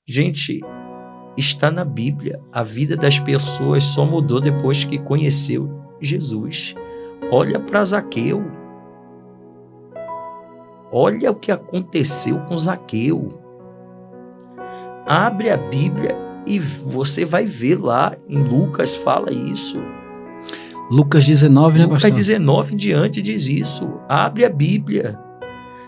Gente, está na Bíblia. A vida das pessoas só mudou depois que conheceu Jesus. Olha para Zaqueu. Olha o que aconteceu com Zaqueu. Abre a Bíblia e você vai ver lá, em Lucas fala isso. Lucas 19, né, pastor? Lucas 19 em diante diz isso. Abre a Bíblia.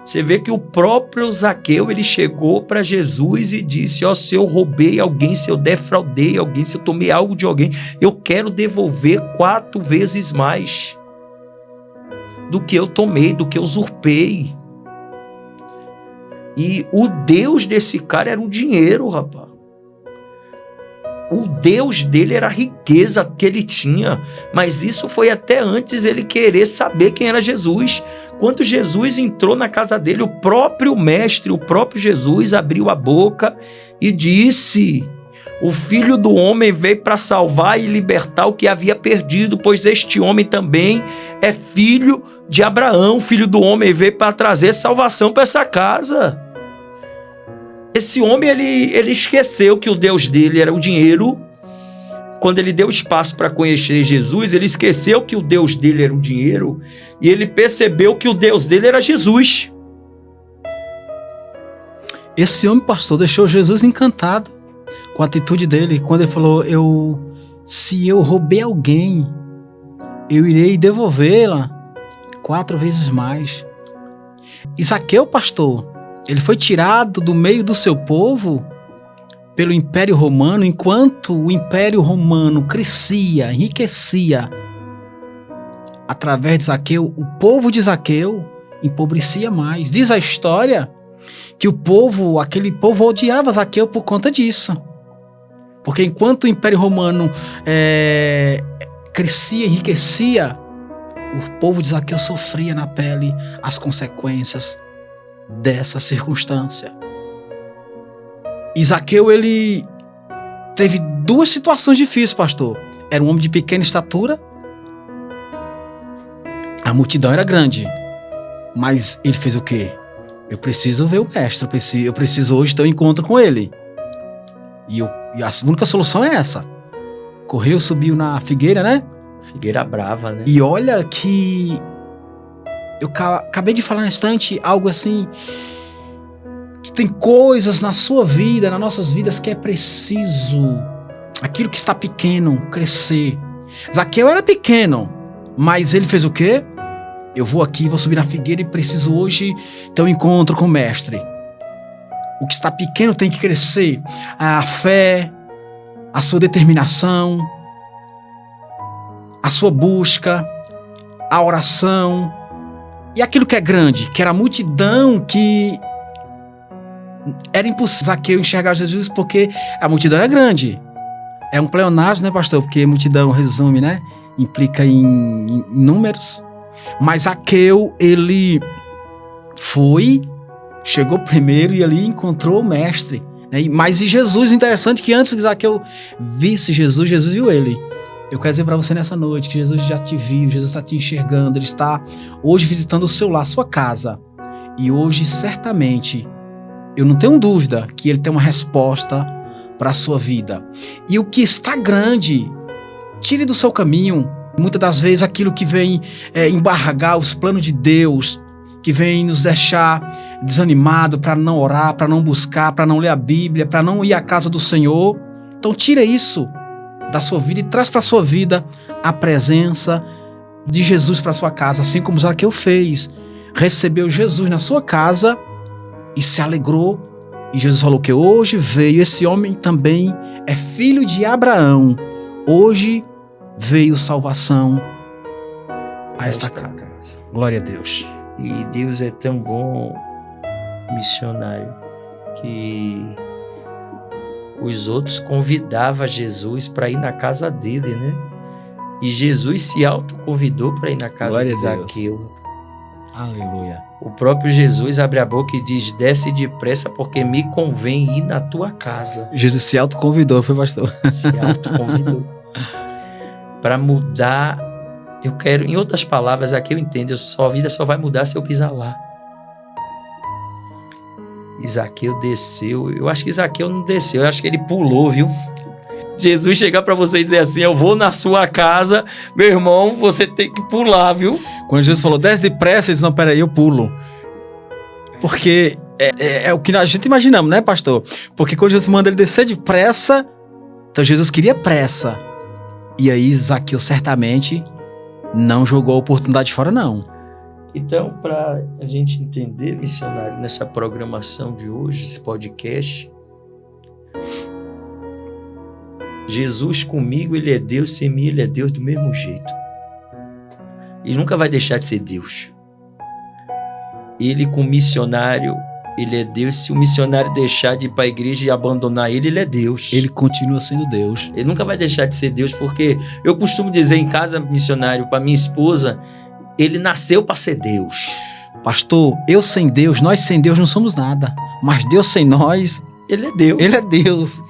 Você vê que o próprio Zaqueu, ele chegou para Jesus e disse, se eu roubei alguém, se eu defraudei alguém, se eu tomei algo de alguém, eu quero devolver 4 vezes mais do que eu tomei, do que eu usurpei. E o Deus desse cara era o dinheiro, rapaz. O Deus dele era a riqueza que ele tinha, mas isso foi até antes ele querer saber quem era Jesus. Quando Jesus entrou na casa dele, o próprio mestre, o próprio Jesus abriu a boca e disse, o Filho do Homem veio para salvar e libertar o que havia perdido, pois este homem também é filho de Abraão. O Filho do Homem veio para trazer salvação para essa casa. Esse homem, ele esqueceu que o Deus dele era o dinheiro. Quando ele deu espaço para conhecer Jesus, ele esqueceu que o Deus dele era o dinheiro e ele percebeu que o Deus dele era Jesus. Esse homem, pastor, deixou Jesus encantado com a atitude dele. Quando ele falou, se eu roubei alguém, eu irei devolvê-la 4 vezes mais. E Zaqueu, pastor, ele foi tirado do meio do seu povo pelo Império Romano, enquanto o Império Romano crescia, enriquecia. Através de Zaqueu, o povo de Zaqueu empobrecia mais. Diz a história que aquele povo odiava Zaqueu por conta disso. Porque enquanto o Império Romano crescia, enriquecia, o povo de Zaqueu sofria na pele as consequências dessa circunstância. E Zaqueu, ele teve 2 situações difíceis, pastor. Era um homem de pequena estatura, a multidão era grande, mas ele fez o quê? Eu preciso ver o mestre, eu preciso hoje ter um encontro com ele. E a única solução é essa. Correu, subiu na figueira, né? Figueira brava, né? E olha que eu acabei de falar um instante, algo assim, que tem coisas na sua vida, nas nossas vidas, que é preciso, aquilo que está pequeno, crescer. Zaqueu era pequeno, mas ele fez o quê? Eu vou aqui, vou subir na figueira e preciso hoje ter um encontro com o mestre. O que está pequeno tem que crescer. A fé, a sua determinação, a sua busca, a oração. E aquilo que é grande, que era a multidão, que era impossível Zaqueu enxergar Jesus porque a multidão era grande. É um pleonasmo, né, pastor? Porque multidão resume, né? Implica em números. Mas Zaqueu, ele chegou primeiro e ali encontrou o mestre. Né? Mas e Jesus, interessante que antes que Zaqueu visse Jesus, Jesus viu ele. Eu quero dizer para você nessa noite que Jesus já te viu, Jesus está te enxergando, Ele está hoje visitando o seu lar, a sua casa. E hoje, certamente, eu não tenho dúvida que Ele tem uma resposta para a sua vida. E o que está grande, tire do seu caminho. Muitas das vezes aquilo que vem embargar os planos de Deus, que vem nos deixar desanimado para não orar, para não buscar, para não ler a Bíblia, para não ir à casa do Senhor. Então tira isso da sua vida e traz para a sua vida a presença de Jesus para a sua casa, assim como Zaqueu fez. Recebeu Jesus na sua casa e se alegrou. E Jesus falou que hoje veio, esse homem também é filho de Abraão. Hoje veio salvação a esta casa. Glória a Deus. E Deus é tão bom, missionário, que os outros convidavam Jesus para ir na casa dele, né? E Jesus se autoconvidou para ir na casa Glória de Zaqueu. Aleluia. O próprio Jesus abre a boca e diz: desce depressa porque me convém ir na tua casa. Jesus se autoconvidou, foi pastor? Se autoconvidou. Para mudar, eu quero, em outras palavras, aqui eu entendo, sua vida só vai mudar se eu pisar lá. Zaqueu desceu. Eu acho que Zaqueu não desceu, eu acho que ele pulou, viu? Jesus chegar para você e dizer assim, eu vou na sua casa, meu irmão, você tem que pular, viu? Quando Jesus falou, desce depressa, ele disse, não, peraí, eu pulo. Porque é o que a gente imaginamos, né, pastor? Porque quando Jesus manda ele descer depressa, então Jesus queria pressa. E aí Zaqueu certamente não jogou a oportunidade fora, não. Então, para a gente entender, missionário, nessa programação de hoje, esse podcast, Jesus comigo, ele é Deus, sem mim, ele é Deus do mesmo jeito. Ele nunca vai deixar de ser Deus. Ele com o missionário, ele é Deus. Se o missionário deixar de ir para a igreja e abandonar ele, ele é Deus. Ele continua sendo Deus. Ele nunca vai deixar de ser Deus, porque eu costumo dizer em casa, missionário, para minha esposa, ele nasceu para ser Deus. Pastor, eu sem Deus, nós sem Deus não somos nada. Mas Deus sem nós, ele é Deus. Ele é Deus.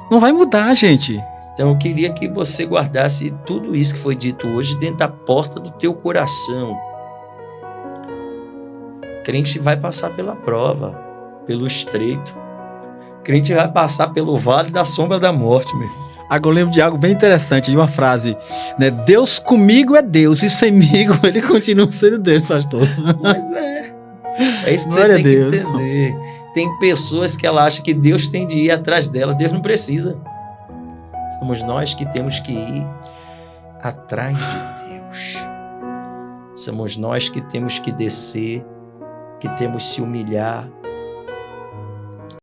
Não vai mudar, gente. Então eu queria que você guardasse tudo isso que foi dito hoje dentro da porta do teu coração. Crente vai passar pela prova, pelo estreito. Crente vai passar pelo vale da sombra da morte, meu. Agora eu lembro de algo bem interessante, de uma frase, né? Deus comigo é Deus e semigo ele continua sendo Deus, pastor. Mas é isso que você tem que entender. Tem pessoas que ela acha que Deus tem de ir atrás dela. Deus não precisa. Somos nós que temos que ir atrás de Deus. Somos nós que temos que descer, que temos que se humilhar,